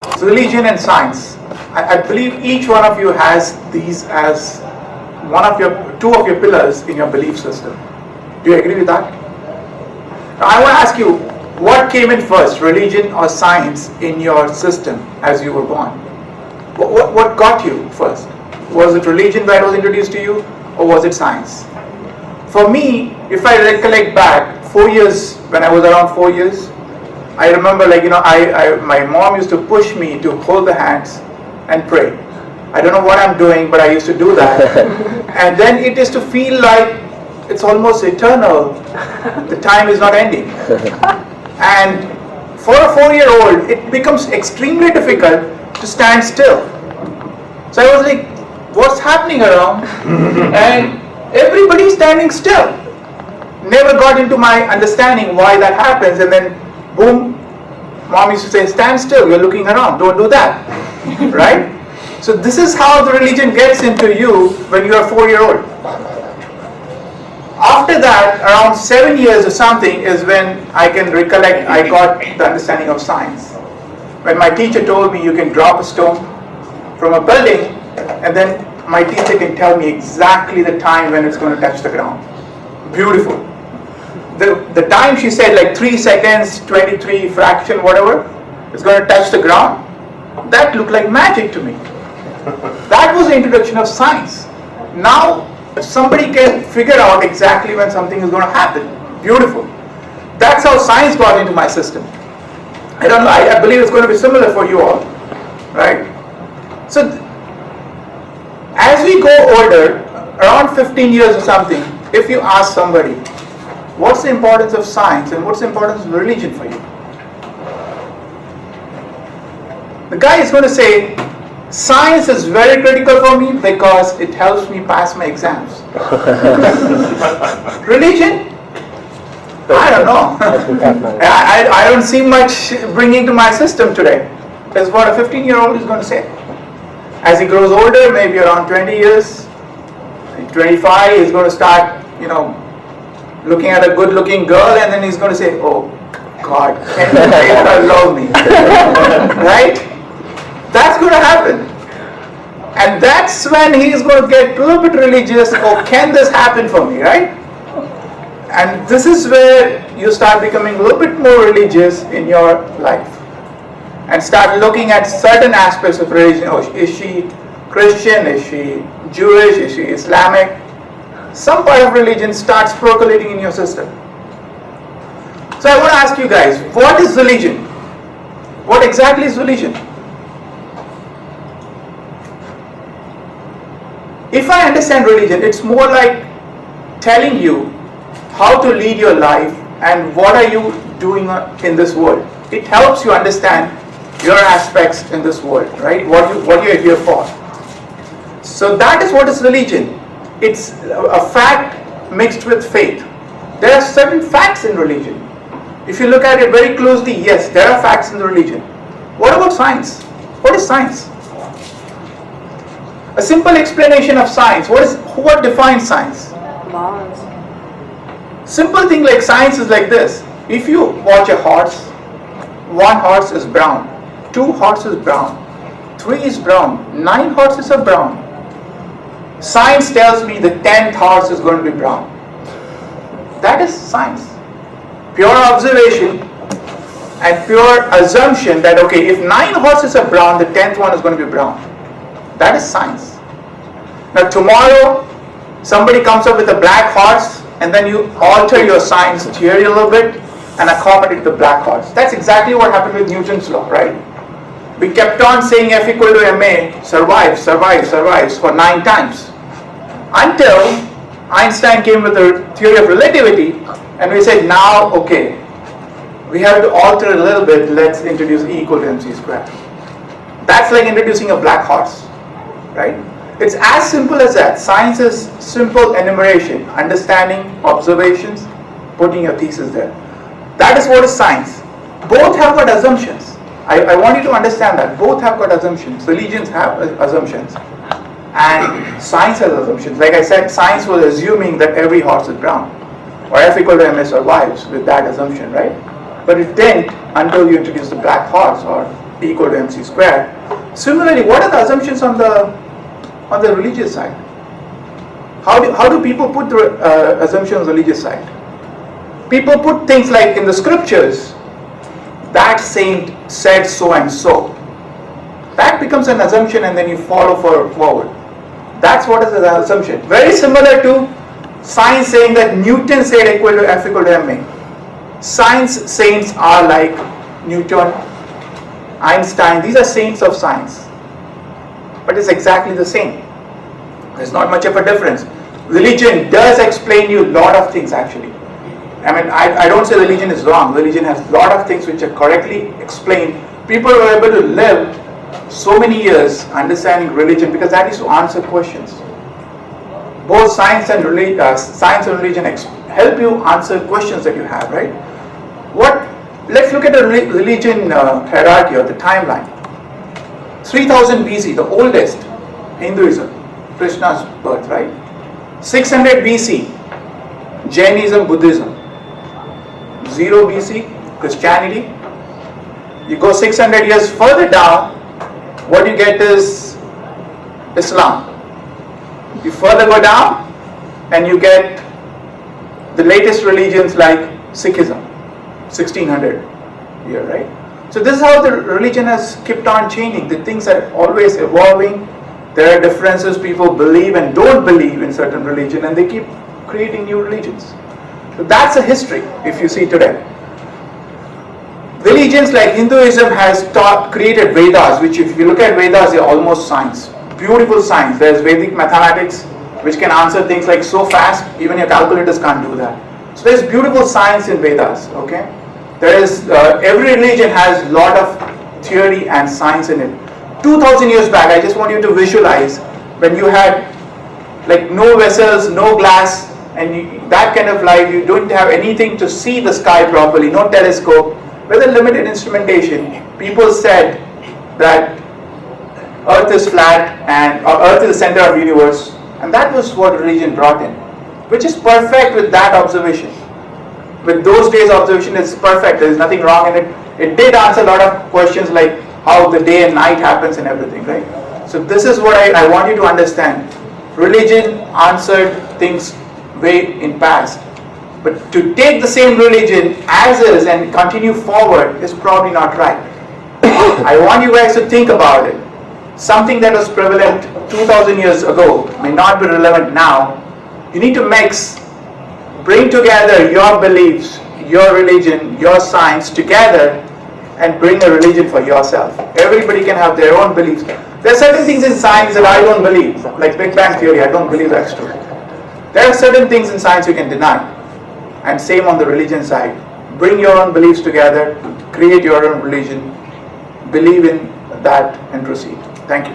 So religion and science. I believe each one of you has these as two of your pillars in your belief system. Do you agree with that? Now I want to ask you, what came in first, religion or science in your system as you were born? What got you first? Was it religion that was introduced to you, or was it science? For me, if I recollect back, 4 years, when I was around 4 years, I remember, my mom used to push me to hold the hands and pray. I don't know what I'm doing, but I used to do that. And then it is to feel like it's almost eternal. The time is not ending. And for a 4-year-old, it becomes extremely difficult to stand still. So I was like, what's happening around? And everybody's standing still. Never got into my understanding why that happens. And then boom, mom used to say, stand still, you're looking around, don't do that. Right? So this is how the religion gets into you when you're a 4-year-old. After that, around 7 years or something is when I can recollect I got the understanding of science. When my teacher told me you can drop a stone from a building and then my teacher can tell me exactly the time when it's going to touch the ground. Beautiful. The time she said, like 3 seconds, 23 fraction, whatever, it's going to touch the ground. That looked like magic to me. That was the introduction of science. Now somebody can figure out exactly when something is going to happen. Beautiful. That's how science got into my system. I don't know, I believe it's going to be similar for you all. Right? So as we go older, around 15 years or something, if you ask somebody, what's the importance of science and what's the importance of religion for you? The guy is going to say, science is very critical for me because it helps me pass my exams. Religion? I don't know. I don't see much bringing to my system today. That's what a 15-year-old is going to say. As he grows older, maybe around 20 years, 25, he's going to start, looking at a good-looking girl, and then he's going to say, oh, God, can you make her love me? Right? That's going to happen. And that's when he's going to get a little bit religious. Oh, can this happen for me, right? And this is where you start becoming a little bit more religious in your life. And start looking at certain aspects of religion. Oh, is she Christian? Is she Jewish? Is she Islamic? Some part of religion starts percolating in your system. So I want to ask you guys, what is religion? What exactly is religion? If I understand religion, it's more like telling you how to lead your life and what are you doing in this world. It helps you understand your aspects in this world, right? What you're here for. So that is what is religion. It's a fact mixed with faith. There are certain facts in religion. If you look at it very closely, yes, there are facts in the religion. What about science? What is science? A simple explanation of science. What defines science? Laws. Simple thing like science is like this. If you watch a horse, one horse is brown, 2 horses brown, 3 is brown, 9 horses are brown. Science tells me the 10th horse is going to be brown. That is science. Pure observation and pure assumption that, okay, if 9 horses are brown, the 10th one is going to be brown. That is science. Now tomorrow, somebody comes up with a black horse and then you alter your science theory a little bit and accommodate the black horse. That's exactly what happened with Newton's law, right? We kept on saying F equal to ma, survives for 9 times. Until Einstein came with the theory of relativity and we said, now, okay, we have to alter a little bit, let's introduce E equal to mc squared. That's like introducing a black horse, right? It's as simple as that. Science is simple enumeration, understanding, observations, putting your thesis there. That is what is science. Both have got assumptions. I want you to understand that. Both have got assumptions. Religions have assumptions. And science has assumptions. Like I said, science was assuming that every horse is brown. Or F equal to ma survives with that assumption, right? But it didn't until you introduce the black horse or E equal to mc squared. Similarly, what are the assumptions on the religious side? How do people put the assumptions on the religious side? People put things like in the scriptures, that saint said so and so. That becomes an assumption, and then you follow forward. That's what is the assumption. Very similar to science saying that Newton said equal to F equal to ma. Science saints are like Newton, Einstein. These are saints of science. But it's exactly the same. There's not much of a difference. Religion does explain you a lot of things actually. I mean, I don't say religion is wrong. Religion has a lot of things which are correctly explained. People were able to live so many years understanding religion because that is to answer questions. Both science and religion help you answer questions that you have, right? Let's look at the religion hierarchy or the timeline. 3000 BC, the oldest, Hinduism, Krishna's birth, right? 600 BC, Jainism, Buddhism. 0 BC, Christianity. You go 600 years further down, what you get is Islam. You further go down and you get the latest religions like Sikhism, 1600 year, right? So this is how the religion has kept on changing. The things are always evolving. There are differences. People believe and don't believe in certain religion, and they keep creating new religions. So that's a history if you see today. Religions like Hinduism has created Vedas, which if you look at Vedas, they're almost science. Beautiful science. There's Vedic mathematics, which can answer things like so fast, even your calculators can't do that. So there's beautiful science in Vedas, okay? There is, every religion has a lot of theory and science in it. 2000 years back, I just want you to visualize when you had like no vessels, no glass, and that kind of life, you don't have anything to see the sky properly, no telescope, with a limited instrumentation. People said that Earth is flat and Earth is the center of the universe, and that was what religion brought in, which is perfect with that observation. With those days' observation, it's perfect. There is nothing wrong in it. It did answer a lot of questions like how the day and night happens and everything, right? So this is what I want you to understand. Religion answered things way in past, but to take the same religion as is and continue forward is probably not right. I want you guys to think about it. Something that was prevalent 2000 years ago may not be relevant now. You need to bring together your beliefs, your religion, your science together and bring a religion for yourself. Everybody can have their own beliefs. There are certain things in science that I don't believe, like Big Bang Theory. I don't believe that's true. There are certain things in science you can deny. And same on the religion side. Bring your own beliefs together, create your own religion, believe in that and proceed. Thank you.